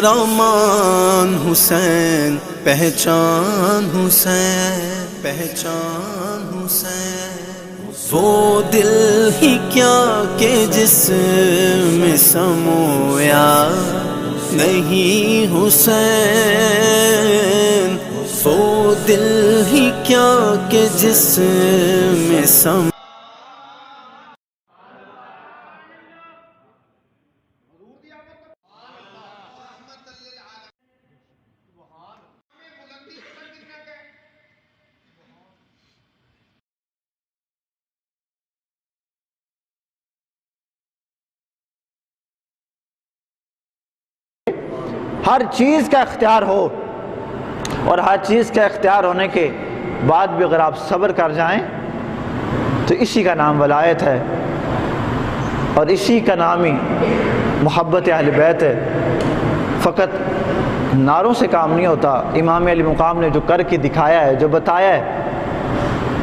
میرا مان حسین، پہچان حسین، پہچان حسین، وہ دل ہی کیا کہ جس میں سمویا نہیں حسین، وہ دل ہی کیا کہ جس میں سمویا ہر چیز کا اختیار ہو، اور ہر چیز کا اختیار ہونے کے بعد بھی اگر آپ صبر کر جائیں تو اسی کا نام ولایت ہے، اور اسی کا نام ہی محبت اہل بیت ہے۔ فقط نعروں سے کام نہیں ہوتا، امام علی مقام نے جو کر کے دکھایا ہے، جو بتایا ہے،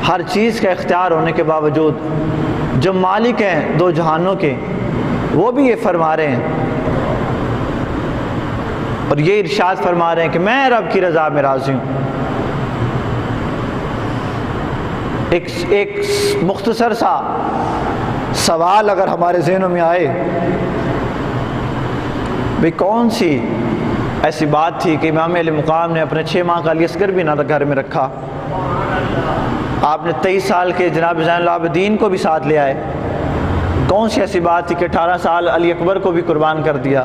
ہر چیز کا اختیار ہونے کے باوجود جو مالک ہیں دو جہانوں کے، وہ بھی یہ فرما رہے ہیں اور یہ ارشاد فرما رہے ہیں کہ میں رب کی رضا میں راضی ہوں۔ ایک مختصر سا سوال اگر ہمارے ذہنوں میں آئے، بھی کون سی ایسی بات تھی کہ امام علی مقام نے اپنے 6 ماہ کا علی اصغر بھی نہ گھر میں رکھا، آپ نے 23 سال کے جناب زین العابدین کو بھی ساتھ لے آئے؟ کون سی ایسی بات تھی کہ 18 سال علی اکبر کو بھی قربان کر دیا،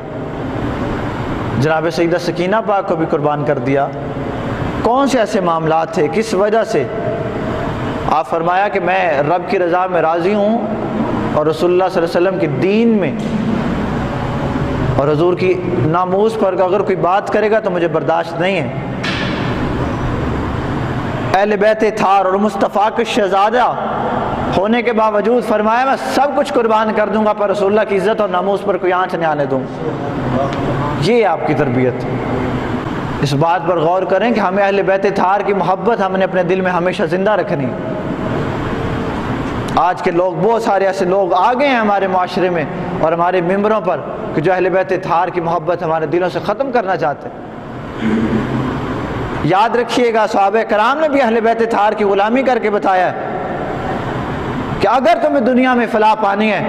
جناب سیدہ سکینہ پاک کو بھی قربان کر دیا؟ کون سے ایسے معاملات تھے؟ کس وجہ سے آپ فرمایا کہ میں رب کی رضا میں راضی ہوں، اور رسول اللہ صلی اللہ علیہ وسلم کی دین میں اور حضور کی ناموس پر اگر کوئی بات کرے گا تو مجھے برداشت نہیں ہے؟ اہل بیت تھار اور مصطفیٰ کے شہزادہ ہونے کے باوجود فرمایا میں سب کچھ قربان کر دوں گا، پر رسول اللہ کی عزت اور ناموس پر کوئی آنچ نہیں آنے دوں۔ یہ آپ کی تربیت۔ اس بات پر غور کریں کہ ہمیں اہل بیت طاہر کی محبت ہم نے اپنے دل میں ہمیشہ زندہ رکھنی۔ آج کے لوگ، بہت سارے ایسے لوگ آ گئے ہیں ہمارے معاشرے میں اور ہمارے ممبروں پر کہ جو اہل بیت طاہر کی محبت ہمارے دلوں سے ختم کرنا چاہتے ہیں۔ یاد رکھیے گا صحابہ کرام نے بھی اہل بیت طاہر کی غلامی کر کے بتایا ہے کہ اگر تمہیں دنیا میں فلاح پانی ہے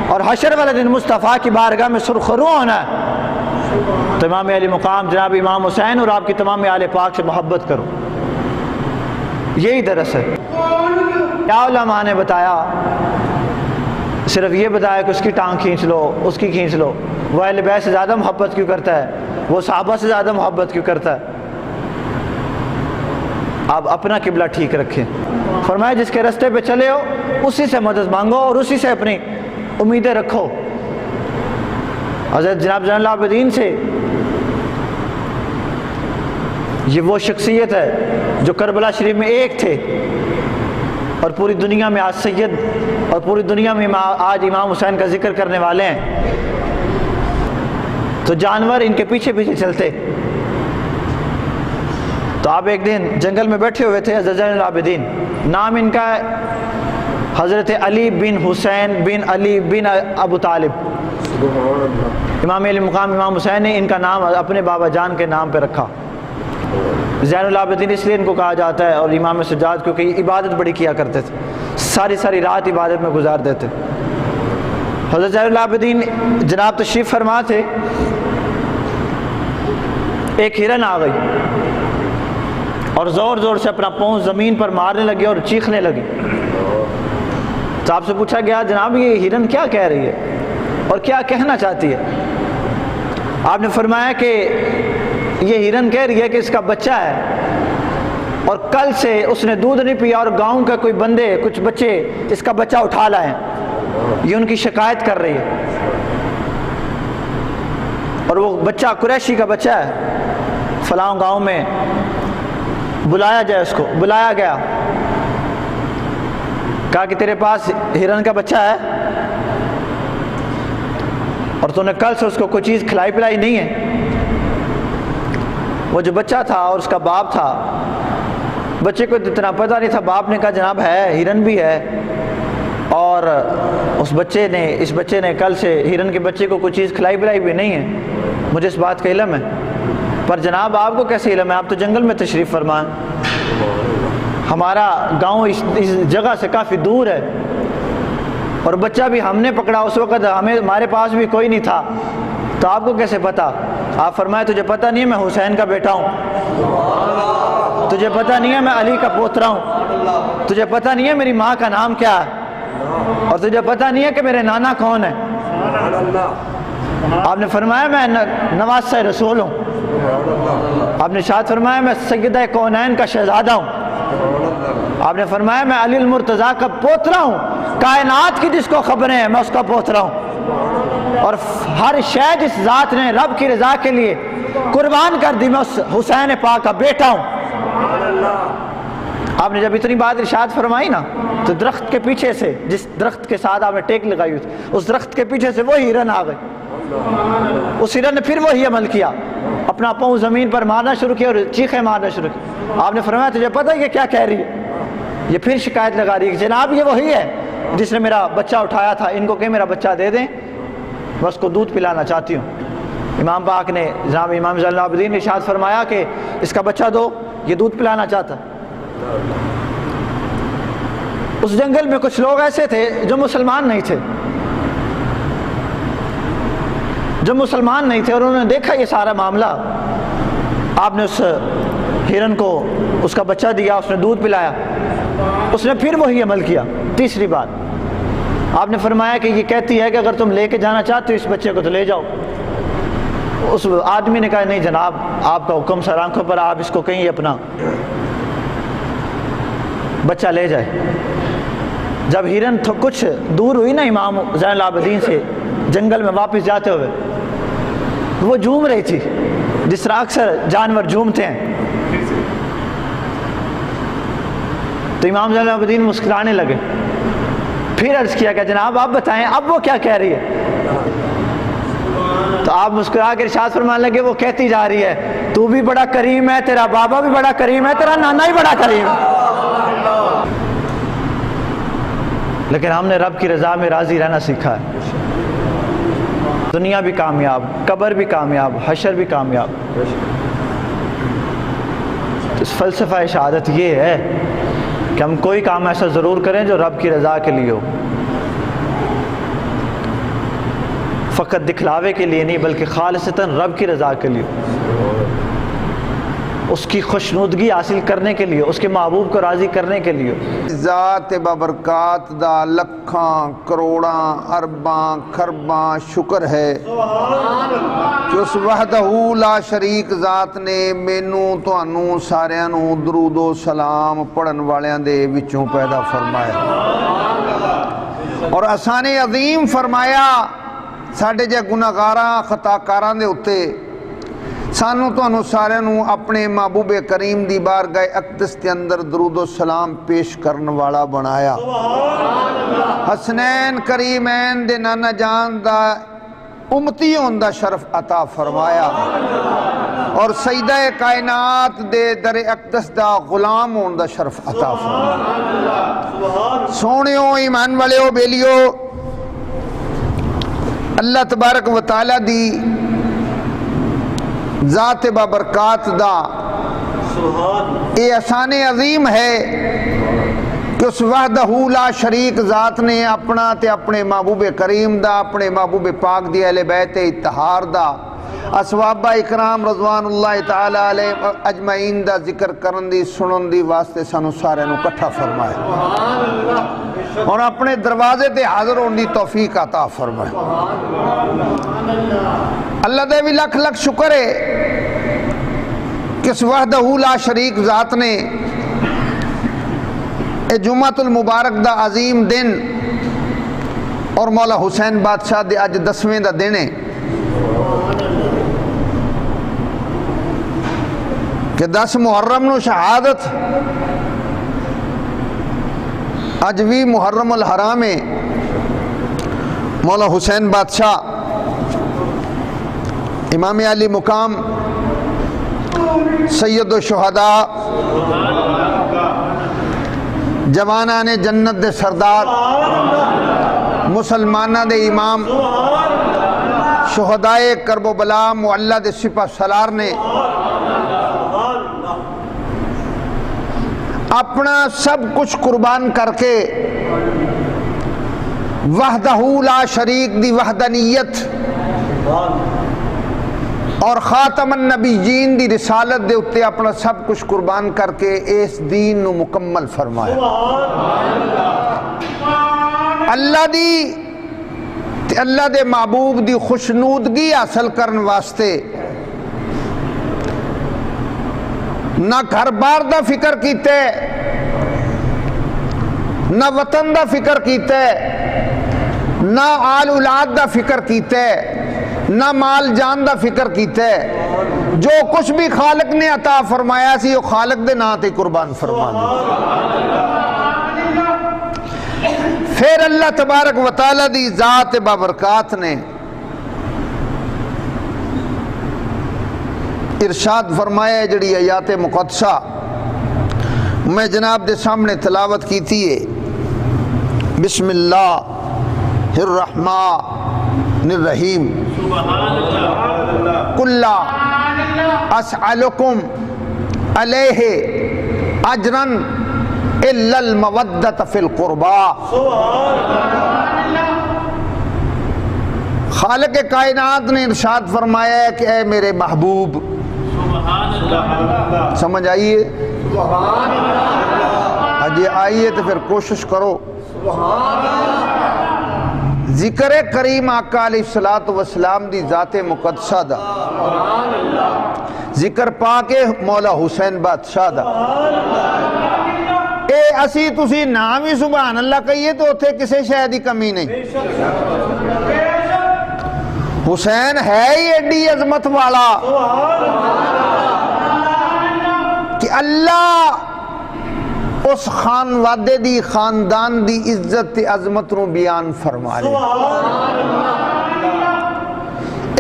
اور حشر والے دن مصطفیٰ کی بارگاہ میں سرخرو ہونا ہے تو امام علی مقام جناب امام حسین اور آپ کی تمام آل پاک سے محبت کرو۔ یہی درس ہے۔ کیا علماء نے بتایا؟ صرف یہ بتایا کہ اس کی ٹانگ کھینچ لو، اس کی کھینچ لو۔ وہ اہل بیت سے زیادہ محبت کیوں کرتا ہے؟ وہ صحابہ سے زیادہ محبت کیوں کرتا ہے؟ آپ اپنا قبلہ ٹھیک رکھیں۔ فرمایا جس کے رستے پہ چلے ہو اسی سے مدد مانگو اور اسی سے اپنی امیدیں رکھو۔ حضرت جناب زین العابدین سے یہ وہ شخصیت ہے جو کربلا شریف میں ایک تھے اور پوری دنیا میں آج سید اور پوری دنیا میں آج امام حسین کا ذکر کرنے والے ہیں، تو جانور ان کے پیچھے پیچھے چلتے۔ تو آپ ایک دن جنگل میں بیٹھے ہوئے تھے، حضرت زین العابدین نام ان کا حضرت علی بن حسین بن علی بن ابو طالب۔ امام علی مقام امام حسین نے ان کا نام اپنے بابا جان کے نام پہ رکھا۔ زین العابدین اس لیے ان کو کہا جاتا ہے، اور امام سجاد کیونکہ یہ عبادت بڑی کیا کرتے تھے، ساری رات عبادت میں گزار دیتے۔ حضرت زین العابدین جناب تشریف فرما تھے، ایک ہرن آ گئی اور زور زور سے اپنا پاؤں زمین پر مارنے لگی اور چیخنے لگی۔ تو آپ سے پوچھا گیا جناب یہ ہرن کیا کہہ رہی ہے اور کیا کہنا چاہتی ہے؟ آپ نے فرمایا کہ یہ ہرن کہہ رہی ہے کہ اس کا بچہ ہے اور کل سے اس نے دودھ نہیں پیا اور گاؤں کا کوئی بندے کچھ بچے اس کا بچہ اٹھا لائے، یہ ان کی شکایت کر رہی ہے، اور وہ بچہ قریشی کا بچہ ہے، فلاں گاؤں میں بلایا جائے۔ اس کو بلایا گیا، کہا کہ تیرے پاس ہرن کا بچہ ہے اور تو نے کل سے اس کو کوئی چیز کھلائی پلائی نہیں ہے۔ وہ جو بچہ تھا اور اس کا باپ تھا، بچے کو اتنا پتہ نہیں تھا، باپ نے کہا جناب ہے، ہرن بھی ہے، اور اس بچے نے کل سے ہرن کے بچے کو کوئی چیز کھلائی پلائی بھی نہیں ہے۔ مجھے اس بات کا علم ہے، پر جناب آپ کو کیسے علم ہے؟ آپ تو جنگل میں تشریف فرمائیں، ہمارا گاؤں اس جگہ سے کافی دور ہے، اور بچہ بھی ہم نے پکڑا اس وقت، ہمارے پاس بھی کوئی نہیں تھا، تو آپ کو کیسے پتا؟ آپ فرمائے تجھے پتہ نہیں ہے میں حسین کا بیٹا ہوں، تجھے پتہ نہیں ہے میں علی کا پوترا ہوں، تجھے پتہ نہیں ہے میری ماں کا نام کیا ہے، اور تجھے پتہ نہیں ہے کہ میرے نانا کون ہے؟ آپ نے فرمایا میں نواسہ رسول ہوں، آپ نے ارشاد فرمایا میں سیدہ کونین کا شہزادہ ہوں، آپ نے فرمایا میں علی المرتضیٰ کا پوترا ہوں، کائنات کی جس کو خبریں ہیں میں اس کا پوترا ہوں، اور ہر شے جس ذات نے رب کی رضا کے لیے قربان کر دی میں اس حسین پاک کا بیٹا ہوں۔ آپ نے جب اتنی بات ارشاد فرمائی نا تو درخت کے پیچھے سے، جس درخت کے ساتھ آپ نے ٹیک لگائی ہوئی تھی، اس درخت کے پیچھے سے وہی ہرن آ گئے، اس ہرن نے پھر وہی عمل کیا، اپنا پاؤں زمین پر مارنا شروع کیا اور چیخیں مارنا شروع کی۔ آپ نے فرمایا تجھے پتہ ہے کہ کیا کہہ رہی ہے؟ یہ پھر شکایت لگا رہی ہے کہ جناب یہ وہی ہے جس نے میرا بچہ اٹھایا تھا، ان کو کہ میرا بچہ دے دیں، میں اس کو دودھ پلانا چاہتی ہوں۔ امام پاک نے، جناب امام زین العابدین نے ارشاد فرمایا کہ اس کا بچہ دو، یہ دودھ پلانا چاہتا۔ اس جنگل میں کچھ لوگ ایسے تھے جو مسلمان نہیں تھے، اور انہوں نے دیکھا یہ سارا معاملہ۔ آپ نے اس ہرن کو اس کا بچہ دیا، اس نے دودھ پلایا، اس نے پھر وہی عمل کیا۔ تیسری بات آپ نے فرمایا کہ یہ کہتی ہے کہ اگر تم لے کے جانا چاہتے ہو اس بچے کو تو لے جاؤ۔ اس آدمی نے کہا نہیں جناب آپ کا حکم سر آنکھوں پر، آپ اس کو کہیں اپنا بچہ لے جائے۔ جب ہرن کچھ دور ہوئی نا امام زین العابدین سے جنگل میں واپس جاتے ہوئے، وہ جھوم رہی تھی جس طرح اکثر جانور جھومتے ہیں، تو امام زین العابدین مسکرانے لگے۔ پھر عرض کیا کہ جناب آپ بتائیں اب وہ کیا کہہ رہی ہے؟ تو آپ مسکرا کے ارشاد فرمانے لگے وہ کہتی جا رہی ہے تو بھی بڑا کریم ہے، تیرا بابا بھی بڑا کریم ہے، تیرا نانا ہی بڑا کریم ہے۔ لیکن ہم نے رب کی رضا میں راضی رہنا سیکھا ہے، دنیا بھی کامیاب، قبر بھی کامیاب، حشر بھی کامیاب۔ اس فلسفہ شہادت یہ ہے کہ ہم کوئی کام ایسا ضرور کریں جو رب کی رضا کے لیے ہو، فقط دکھلاوے کے لیے نہیں بلکہ خالصتاً رب کی رضا کے لیے، اس کی خوشنودگی حاصل کرنے کے لیے، اس کے محبوب کو راضی کرنے کے لیے۔ ذات بابرکات دا لکھاں کروڑاں ارباں خرباں شکر ہے کہ اس وحدہ لا شریک ذات نے مینوں تانوں ساریاں نوں درود و سلام پڑھن والیاں دے وچوں پیدا فرمایا اور احسان عظیم فرمایا ساڈے جے گناہگاراں خطاکاراں دے اُتے سانوں تانوں سارے نوں اپنے محبوب کریم دی بارگاہ اقدس کے اندر درود و سلام پیش کرن والا بنایا۔ حسنین کریمین دے نانا جان دا امتی ہون دا شرف عطا فرمایا اور سیدہ کائنات دے در اقدس دا غلام ہون دا شرف عطا فرمایا۔ سونیو ایمان والیو بیلیو، اللہ تبارک و تعالی دی ذات بابرکات دا اے احسان عظیم ہے کہ اس وحدہ لا شریک ذات نے اپنا تے اپنے محبوب کریم دا، اپنے محبوب پاک دی اہل بیت اتحار دا، اصحابہ اکرام رضوان اللہ تعالی علیہ اجمعین دا ذکر کرن دی سنن دی واسطے سانو سارے نو کٹھا فرمایا اور اپنے دروازے تے حاضر ہون دی توفیق عطا فرمایا۔ اللہ دے بھی لکھ لکھ شکر ہے کہ اس وحدہ لا شریک ذات نے اے جمعۃ المبارک دا عظیم دن اور مولا حسین بادشاہ دے اج 10ویں دا دن ہے کہ 10 محرم نو شہادت، اج 20 محرم الحرام ہے، مولا حسین بادشاہ امام علی مقام سید الشہداء جوانان جنت دے سردار مسلمانہ دے امام شہدائے کرب و بلا معلّہ دے سپہ سالار نے اپنا سب کچھ قربان کر کے وحدہ لا شریک دی وحدانیت اور خاتم النبیین دی رسالت دے اتے اپنا سب کچھ قربان کر کے اس دین نو مکمل فرمایا. اللہ دے محبوب دی خوشنودگی حاصل کرن واسطے نہ گھر بار دا فکر کیتے, نہ وطن دا فکر کیتے, نہ آل اولاد دا فکر کیتے, نہ مال جان دا فکر کیتے. جو کچھ بھی خالق نے عطا فرمایا سی وہ خالق دے نام تے قربان فرما دیا. پھر اللہ تبارک و تعالی دی ذات بابرکات نے ارشاد فرمایا جڑی آیات مقدسہ میں جناب دے سامنے تلاوت کی تھی ہے. بسم اللہ الرحمن الرحیم. قل لا اسألکم علیہ اجرا الا المودۃ فی القربى. خالق کائنات نے ارشاد فرمایا ہے کہ اے میرے محبوب, سمجھ آئیے, اجے آئیے تو پھر کوشش کرو. ذکر کریم آقا علیہ الصلوۃ والسلام دی ذات مقدسہ دا, ذکر پاک مولا حسین بادشاہ دا. اے اسی تسی نام ہی سبحان اللہ کہیے تو اتھے کسے شے دی کمی نہیں. حسین ہے ہی ایڈی عظمت والا کہ اللہ اس خانوادے دی خاندان دی عزت تے عظمت نو بیان فرما رہے.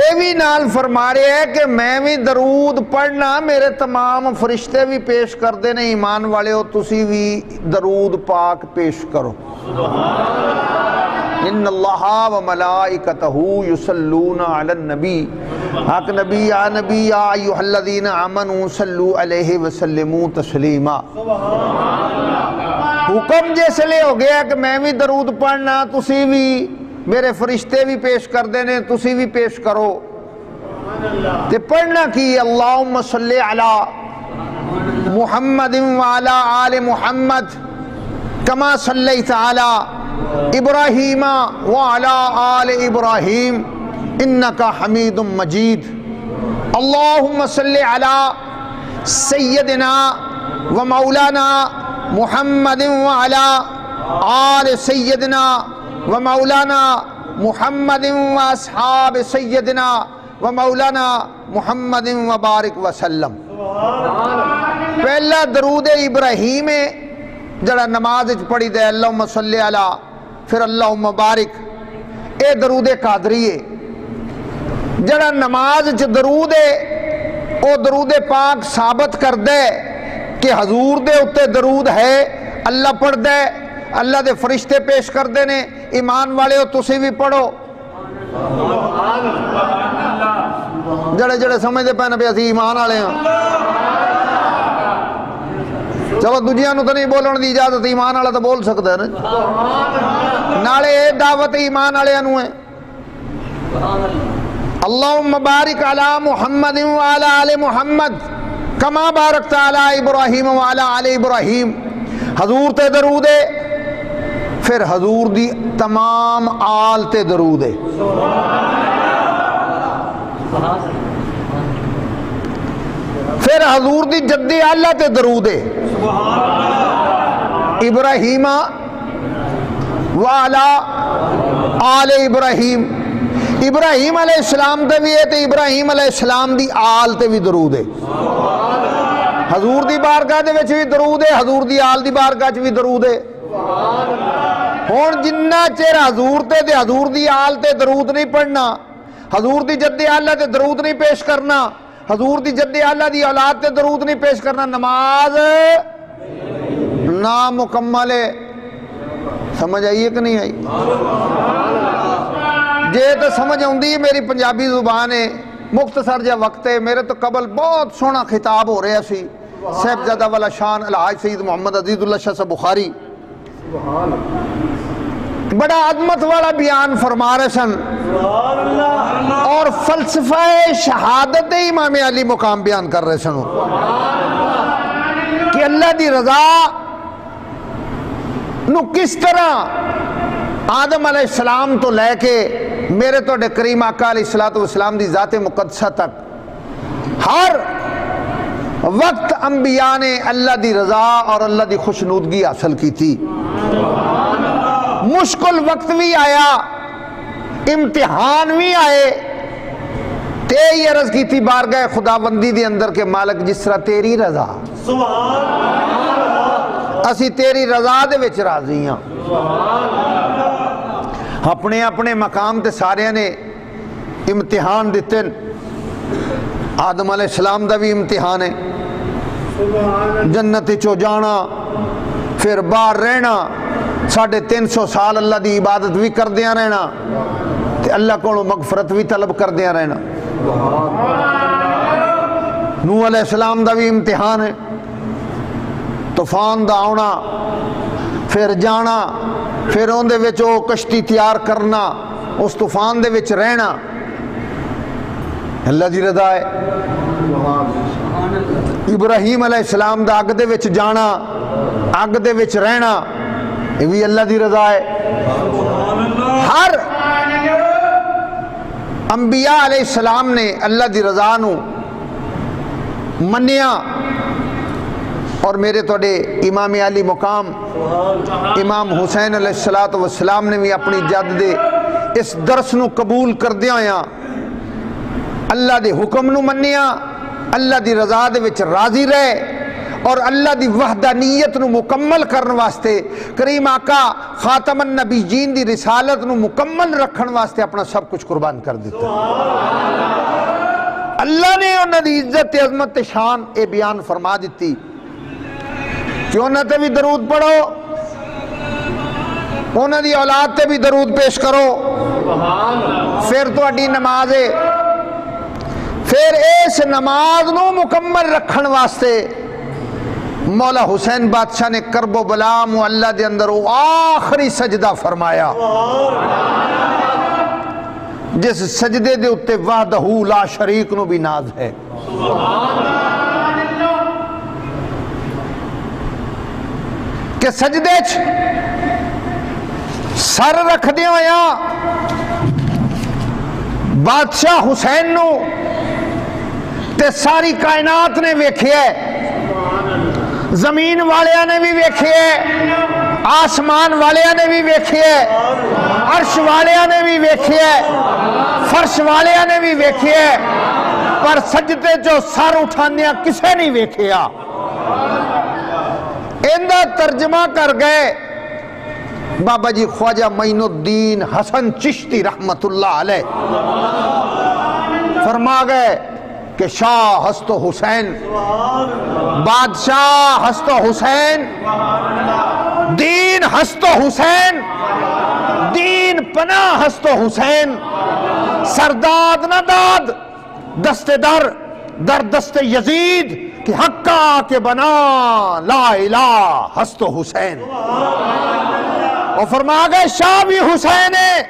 اے بھی نال فرما رہے ہے کہ میں بھی درود پڑھنا, میرے تمام فرشتے بھی پیش کر دے نے, ایمان والے ہو تسی بھی درود پاک پیش کرو. ان اللہ و ملائکتہ یصلون علی النبی. حق نبی یا نبی یا ایھا الذین آمنوا صلوا علیہ وسلموا تسلیما. حکم جیسے لے ہو گیا کہ میں بھی درود پڑھنا, تسی بھی میرے فرشتے بھی پیش کر دینے, تسی بھی پیش کرو. تے پڑھنا کی اللہم صلی علی محمد وعلی آل محمد کما صلیت علی ابراہیم وعلی آل ابراہیم انکا حمید مجید. اللہم صلی علی سیدنا و مولانا محمد وعلی آل سیدنا و مولانا محمد و اصحاب سیدنا و مولانا محمد و بارک وسلم. پہلا درود ابراہیم جڑا نماز پڑھی دے اللہم صلی علی, پھر اللہم بارک. اے درود قادری ہے جڑا نماز درود ہے, او درود پاک ثابت کر دے کہ حضور دے اتے درود ہے, اللہ پڑھ دے, اللہ دے فرشتے پیش کر دے نے. ایمان والے ہو تسی بھی پڑھو. جڑے جڑے سمجھ دے پہنے پہ اسی ایمان والے ہیں. چلو دجیاں نو تو نہیں بولن دی اجازت, ایمان والا تو بول سکتا ہے نا. نالے دعوت ایمان والے نو ہے. اللہم بارک علی محمد وعلی آل محمد کما بارکت علی ابراہیم وعلی آل ابراہیم. حضور تے درود ہے, پھر حضور دی تمام آل تے درود ہے. پھر حضور دی جدی آلہ تے درود ہے. ابراہیم وعلی آل ابراہیم. ابراہیم علیہ السلام تے بھی ہے تے ابراہیم علیہ السلام دی آل تے بھی درود ہے. حضور دی بارگاہ دے وچ بھی درود ہے, حضور دی آل دی بارگاہ وچ بھی درود ہے. ہن جنہ چیر حضور تے حضور دی آل تے درود نہیں پڑھنا, حضور دی جد آلہ تے درود نہیں پیش کرنا, حضور دی جد آلہ دی اولاد تے درود نہیں پیش کرنا, نماز نامکمل ہے. سمجھ آئیے کہ نہیں آئی؟ جے تو سمجھ آؤندی میری پنجابی زبان ہے، مختصر جا وقت ہے، میرے تو قبل بہت سونا خطاب ہو رہا سی صاحبزادہ والا شان الحاج سید محمد عزیز اللہ شاہ صاحب بخاری، بڑا عظمت والا بیان فرما رہے سن اور فلسفہ شہادت امام علی مقام بیان کر رہے سن کہ اللہ دی رضا نو کس طرح آدم علیہ السلام تو لے کے میرے تو کریم آقا علیہ السلام دی ذات مقدسہ تک ہر وقت انبیاء نے اللہ دی رضا اور اللہ دی خوشنودگی حاصل کی تھی۔ مشکل وقت بھی آیا، امتحان بھی آئے، تے یہ عرض کی تھی بارگاہ خداوندی دے اندر کے مالک جس طرح تیری رضا، اسی تیری رضا دے وچ راضی ہاں۔ اپنے اپنے مقام تے سارے نے امتحان دیتے، آدم علیہ السلام دا بھی امتحان ہے، جنت چو جانا پھر باہر رہنا 350 سال اللہ دی عبادت بھی کر دیا رہنا تے اللہ کو مغفرت بھی طلب کر دیا رہنا۔ نوح علیہ السلام دا بھی امتحان ہے، طوفان دا آنا پھر جانا پھر ان دے وچ او کشتی تیار کرنا اس طوفان دے وچ رہنا، اللہ دی رضا ہے۔ ابراہیم علیہ السلام دا اگ دے وچ جانا اگ دے وچ رہنا یہ بھی اللہ دی رضا ہے۔ ہر انبیاء علیہ السلام نے اللہ دی رضا نو منیا، اور میرے توڑے امام علی مقام امام حسین علیہ السلام نے بھی اپنی جد دے اس درس نو قبول کر دیا ہویا اللہ دے حکم نو منیا، اللہ دی رضا دے وچ راضی رہے اور اللہ دی وحدانیت نو مکمل کرنے واسطے کریم آقا خاتم النبیین دی رسالت نو مکمل رکھن واسطے اپنا سب کچھ قربان کر دیتا۔ اللہ نے انہاں دی عزت عظمت شان اے بیان فرما دیتی کہ انہاں تے بھی درود پڑھو، انہاں دی اولاد تے بھی درود پیش کرو، پھر تو اڈی نماز ہے، پھر اس نماز نو مکمل رکھن واسطے مولا حسین بادشاہ نے کرب و بلا معلہ دے اندر وہ آخری سجدہ فرمایا جس سجدے دے اتے وحدہ لا شریک نو بھی ناز ہے۔ کہ سجدے سر رکھ دیا ہویا بادشاہ حسین نو تے ساری کائنات نے ویکھیا ہے، زمین والیاں نے بھی ویکھیا ہے، آسمان والیاں نے بھی ویکھیا ہے، عرش والیاں نے بھی ویکھیا ہے، فرش والیاں نے بھی ویکھیا ہے، پر سجدے جو سر اٹھانیا کسے نہیں ویکھیا۔ اندہ ترجمہ کر گئے بابا جی خواجہ معین الدین حسن چشتی رحمت اللہ علیہ، فرما گئے کہ شاہ ہست و حسین، بادشاہ ہست و حسین، دین ہست و حسین، دین پناہ ہست و حسین، سرداد نہ داد دست در در دست یزید کہ حقا کے بنا لا الہ ہست و حسین۔ اور فرما گئے شاہ بھی حسین ہے،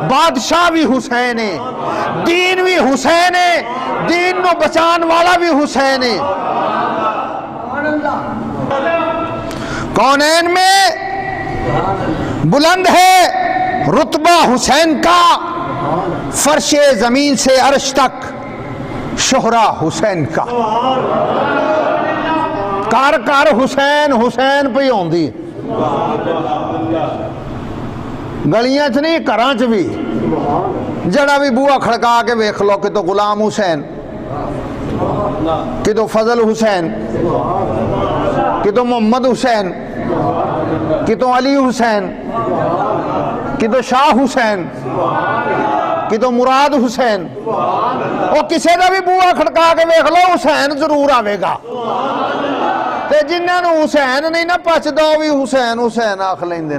بادشاہ بھی حسین ہے، دین بھی حسین ہے، دین نو بچان والا بھی حسین ہے۔ کونین میں بلند ہے رتبہ حسین کا، فرش زمین سے عرش تک شہرہ حسین کا۔ کار کار حسین حسین پہ ہوندی گلیاں چ نہیں گھراں چ بھی، جڑا بھی بوا کھڑکا کے ویکھ لو کہ تو غلام حسین، کہ تو فضل حسین، کہ تو محمد حسین، کہ تو علی حسین، کہ تو شاہ حسین، کہ تو مراد حسین، وہ کسی کا بھی بوا کھڑکا کے ویکھ لو حسین ضرور آئے گا۔ تے جنہاں نو حسین نہیں نہ پچدا وہ بھی حسین حسین آکھ لیندے۔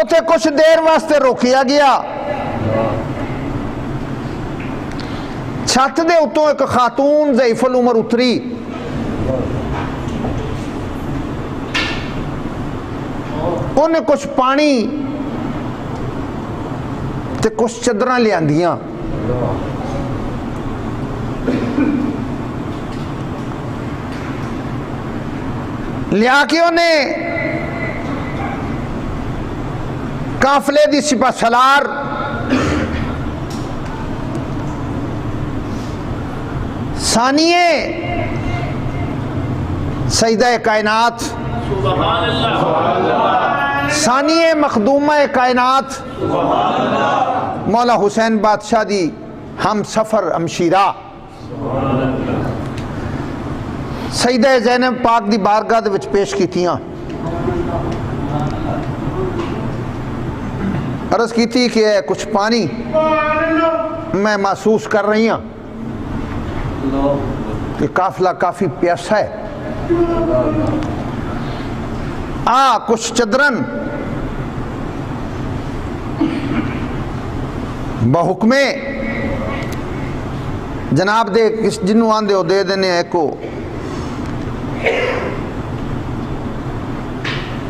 اتنے کچھ دیر واسطے روکیا گیا. چھت دے اتوں ایک خاتون ضعیف العمر اتری. انہیں کچھ پانی تے کچھ چادراں لیاندیاں. لیا کے انہیں قافلے دی سپہ سالار ثانیے سیدہ کائنات ثانیے مخدومہ کائنات مولا حسین بادشاہ دی ہم سفر امشیرہ سیدہ زینب پاک دی بارگاہ دے وچ پیش کیتیاں. عرض کی تھی کہ کچھ پانی میں محسوس کر رہی ہوں کہ قافلہ کافی پیاسا ہے. کچھ چدرن بحکمے جناب دے جنوں آندے ہو دے دینے ہیں کو.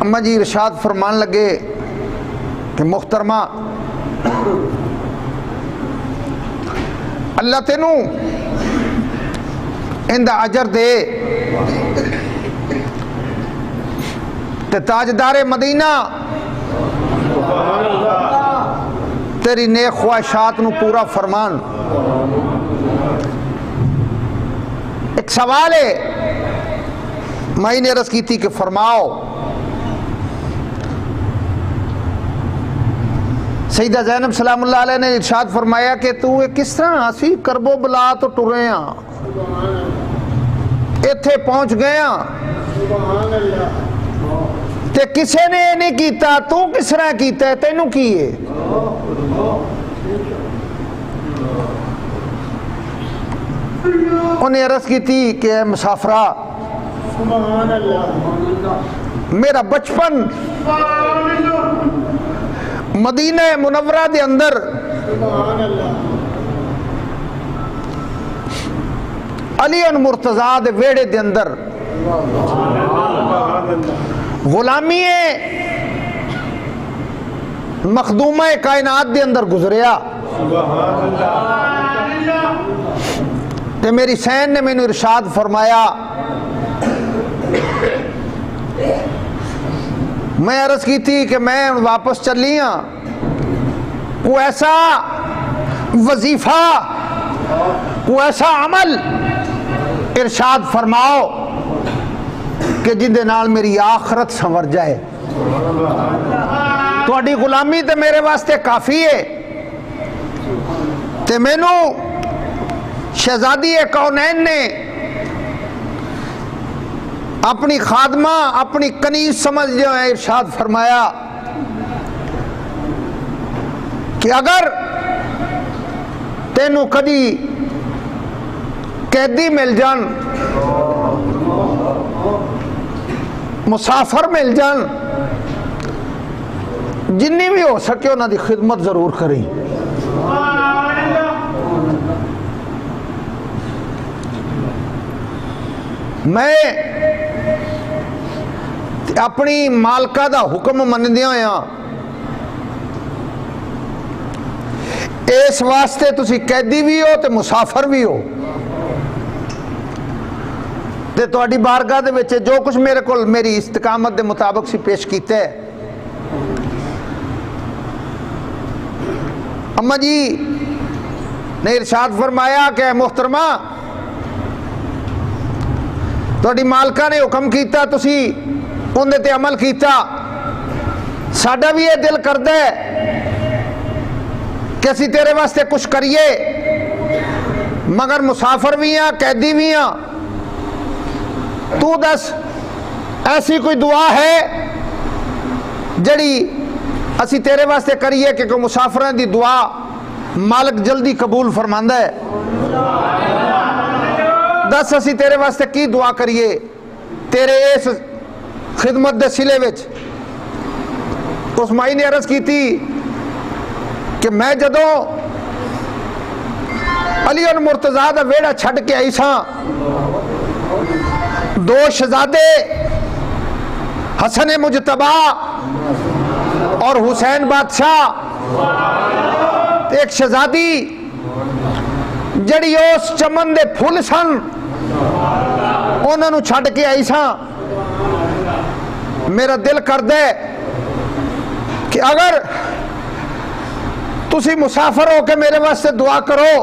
اما جی ارشاد فرمان لگے کہ محترمہ اللہ تینوں اندہ اجر دے تے تاجدار مدینہ تیری نیک خواہشات نو پورا فرمان. ایک سوال ہے میں نے عرض کی تھی کہ فرماؤ. سیدہ زینب سلام اللہ علیہ نے ارشاد فرمایا کہ تو کس طرح اسی کرب و بلا تو ٹرے ہاں ایتھے پہنچ گئے ہاں تے کسے نے نہیں کیتا تو کس طرح کیتا ہے تینوں کیے. انہیں عرض کی تھی کہ اے مسافرہ میرا بچپن مدینہ منورہ دے اندر علی مرتضیٰ دے ویڑے دے اندر غلامی مخدومہ کائنات دے اندر گزریا. تے میری سین نے میں نے ارشاد فرمایا میں عرض کی تھی کہ میں واپس چلی ہاں کوئی ایسا وظیفہ کوئی ایسا عمل ارشاد فرماؤ کہ جن دے نال میری آخرت سنور جائے. تہاڈی غلامی تے میرے واسطے کافی ہے. تے مینوں شہزادی کونین نے اپنی خادمہ اپنی کنیز سمجھ جو ہے ارشاد فرمایا کہ اگر تینوں کدی قیدی مل جان مسافر مل جان جنی بھی ہو سکے انہاں دی خدمت ضرور کریں. میں اپنی مالکہ دا حکم مندیاں ہاں اس واسطے تسی قیدی بھی ہو تے مسافر بھی ہو تے تہاڈی بارگاہ دے وچ جو کچھ میرے کول میری استقامت دے مطابق سی پیش کیتا ہے. اما جی نے ارشاد فرمایا کہ محترمہ تہاڈی مالکہ نے حکم کیتا تسی اندے تے عمل کیتا. ساڈا بھی یہ دل کردا ہے کہ اسی تیرے واسطے کچھ کریے مگر مسافر بھی ہیں قیدی بھی ہیں. تو دس ایسی کوئی دعا ہے جڑی اسی تیرے واسطے کریے کہ کوئی مسافران دی دعا مالک جلدی قبول فرماندا ہے. دس اسی تیرے واسطے کی دعا کریے تیرے اس خدمت دے سلے وچ. اس مائی نے عرض کی تھی کہ میں جدوں علی اور مرتضیٰ دا ویڑا چھڑ کے آئی ساں، دو شہزادے حسن مجتبی اور حسین بادشاہ، ایک شہزادی جڑی اس چمن دے پھول سن انہوں نے چھڑ کے آئی ساں، میرا دل کر دے کہ اگر تسی مسافر ہو کے میرے واسطے دعا کرو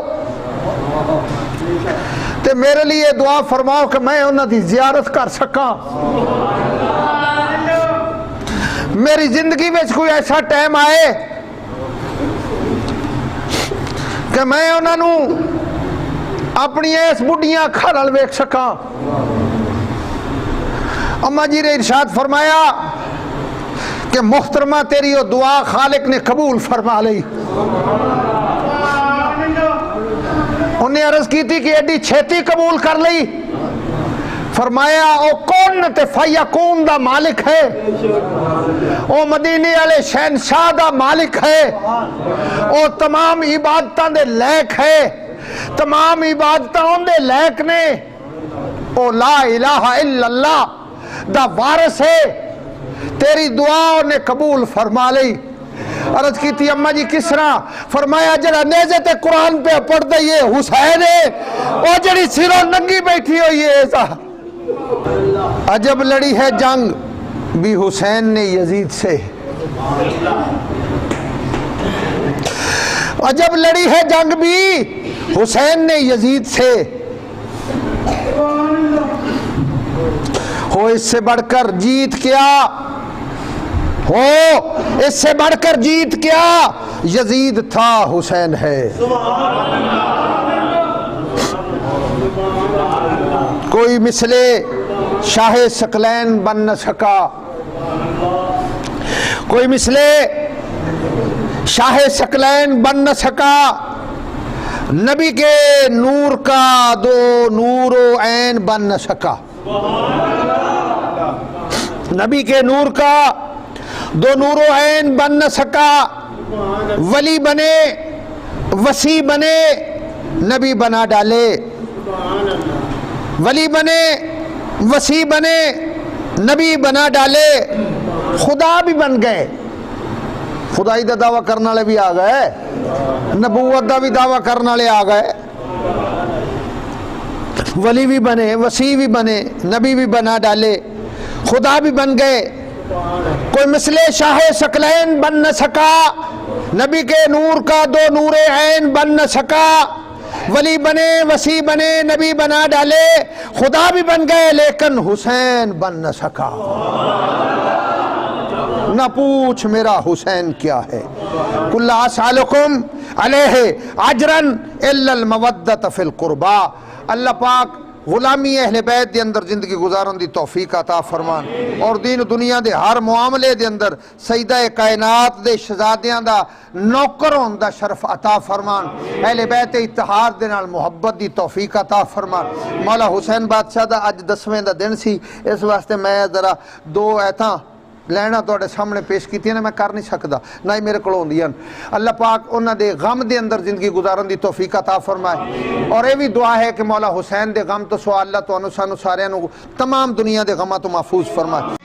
تے میرے لیے دعا فرماؤ کہ میں انہوں دی زیارت کر سکاں۔ میری زندگی میں کوئی ایسا ٹائم آئے کہ میں انہوں نے اپنی اس بڑھیاں کھالل ویکھ سکاں۔ اماں جی نے ارشاد فرمایا کہ محترمہ تیری وہ دعا خالق نے قبول فرما لی۔ انہیں عرض کی تھی کہ ایڈی چھیتی قبول کر لی؟ فرمایا او کون تے فیکون دا مالک ہے، او مدینے والے شہنشاہ دا مالک ہے، او تمام عبادتاں دے لائق ہے، تمام عبادتاں ان دے لائق نے، او لا الہ الا اللہ دا وارث ہے، تیری دعا نے قبول فرما لی۔ عرض کی تھی اماں جی کس طرح؟ فرمایا جڑا نیزے تے قرآن پہ پڑھ دے یہ حسین ہے، او جڑی سروں ننگی بیٹھی ہوئی ہے ایسا۔ عجب لڑی ہے جنگ بھی حسین نے یزید سے، عجب لڑی ہے جنگ بھی حسین نے یزید سے، ہو اس سے بڑھ کر جیت کیا، ہو اس سے بڑھ کر جیت کیا، یزید تھا حسین ہے۔ کوئی مثل شاہ ثقلین بن نہ سکا، کوئی مثل شاہ ثقلین بن نہ سکا، نبی کے نور کا دو نور و عین بن نہ سکا، نبی کے نور کا دو نور و عین بن نہ سکا، ولی بنے وسیع بنے نبی بنا ڈالے، ولی بنے وسیع بنے نبی بنا ڈالے، خدا بھی بن گئے، خدائی دا دعویٰ کرنے والے بھی آ گئے، نبوت دا بھی دعویٰ کرنے والے آ گئے، ولی بھی بنے وسیع بھی بنے نبی بھی بنا ڈالے، خدا بھی بن گئے۔ کوئی مثل شاہ ثقلین بن نہ سکا، نبی کے نور کا دو نور عین بن نہ سکا، ولی بنے وسیع بنے نبی بنا ڈالے، خدا بھی بن گئے لیکن حسین بن نہ سکا۔ نہ پوچھ میرا حسین کیا ہے، کل اسالکم علیہ اجرا الا المودۃ فی القربا۔ اللہ پاک غلامی اہل بیت دے اندر زندگی گزارن دی توفیق عطا فرمان، اور دین و دنیا دے ہر معاملے دے اندر سیدہ کائنات دے شہزادیاں دا نوکر ہون دا شرف عطا فرمان، اہل بیت اتحاد دے نال محبت دی توفیق عطا فرمان۔ مولا حسین بادشاہ دا اج 10ویں دا دن سی، اس واسطے میں ذرا دو ایتھاں لینا توڑے سامنے پیش کی تھی نا، میں کر نہیں سکتا نہ ہی میرے کو ہوندیاں۔ اللہ پاک انہاں دے غم دے اندر زندگی گزارن دی توفیق عطا فرمائے، اور یہ بھی دعا ہے کہ مولا حسین دے غم تو سوا اللہ تو انو سانو سارے تمام دنیا دے غمہ تو محفوظ فرمائے۔